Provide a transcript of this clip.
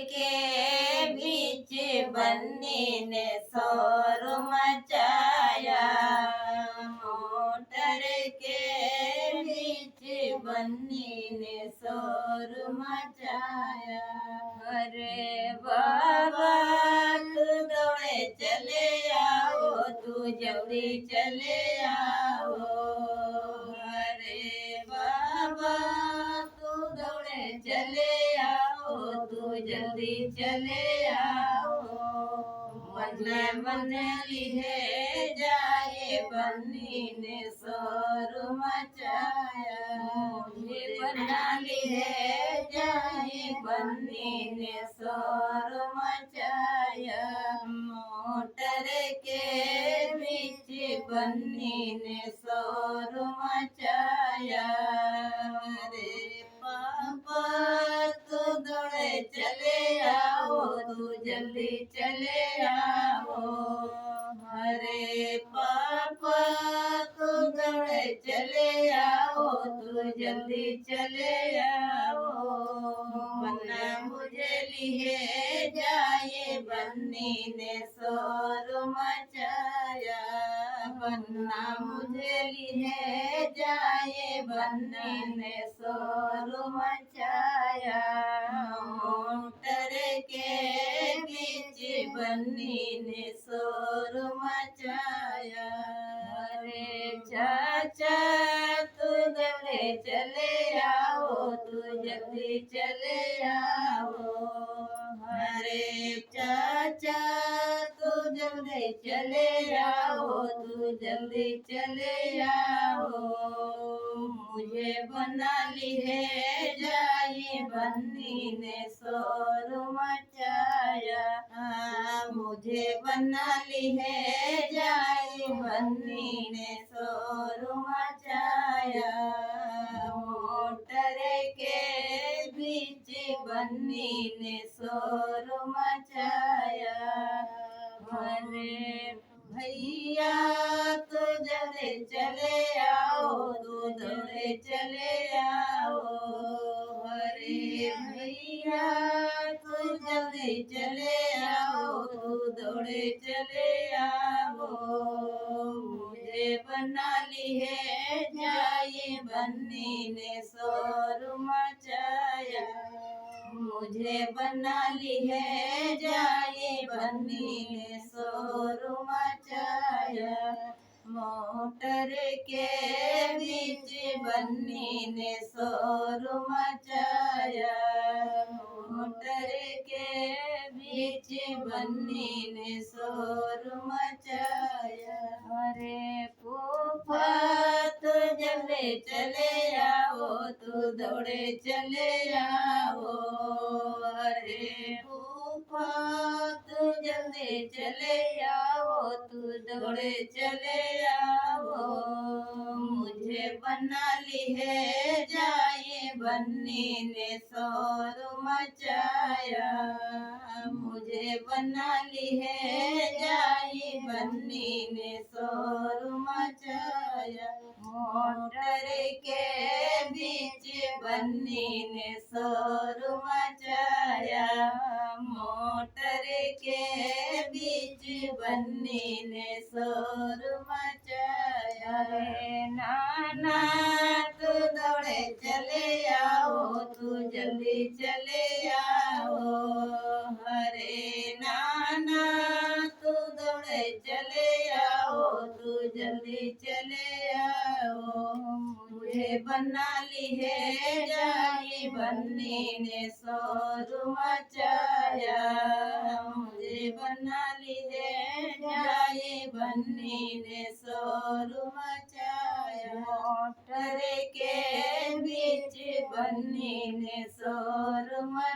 के बीच बन्नी ने शोर मचाया। मोटर के बीच बन्नी ने शोर मचाया। अरे बाबा तू दौड़े चले आओ, तू जल्दी चले आओ। अरे बाबा तू दौड़े चले आओ, तू जल्दी चले आओ। मन लिहे जाए बन्नी ने शोर मचाया। मुझे बना लिहे जाए बन्नी ने शोर मचाया। मोटर के बीच बन्नी ने शोर मचाया। रे पापा तू दौड़े चले आओ, तू जल्दी चले आओ। अरे पापा तू दौड़े चले आओ, तू जल्दी चले आओ। वरना मुझे लिए जाए बन्नी ने शोर मचाया। वरना मुझे लिए जाए बन्नी ने शोर मचाया। मोटर के बीच बन्नी ने शोर मचाया। अरे चाचा तू दौड़े चले आओ, तू जल्दी चले आओ। अरे चाचा तू जल्दी चले आओ, तू जल्दी चले आओ। मुझे बना लिए जाए बन्नी ने शोर मचाया। मुझे बना लिए जाए बन्नी ने शोर मचाया। मोटर के बीच बन्नी ने शोर मचाया। अरे भैया तू जल्दी चले आओ, तू दौड़े चले आओ। अरे भैया तू जल्दी चले आओ, तू दौड़े चले आओ। मुझे बना लिए जाए बन्नी ने शोर मचाया। मुझे बना लिए जाए बन्नी ने शोर मचाया। मोटर के बीच बन्नी ने शोर मचाया। मोटर के बीच बन्नी ने शोर मचाया। अरे फूफा तू जल्दी चले आओ, तू दौड़े चले आओ। अरे फूफा तू जल्दी चले आओ, तू दौड़े चले आओ। मुझे बना लिए जाए बन्नी ने शोर मचाया। मुझे बना लिए जाए बन्नी ने शोर मचाया। मोटर के बीच बन्नी ने शोर मचाया। मोटर के बीच बन्नी ने शोर मचाया। रे नाना तू दौड़े चले आओ, तू जल्दी चले आओ। अरे नाना तू दौड़े चले आओ, तू जल्दी चले आओ। मुझे बना लिए जाए बन्नी ने शोर मचाया। मुझे बना लिए जाए बन्नी ने शोर मचाया। मोटर के बीच बन्नी ने शोर मचाया।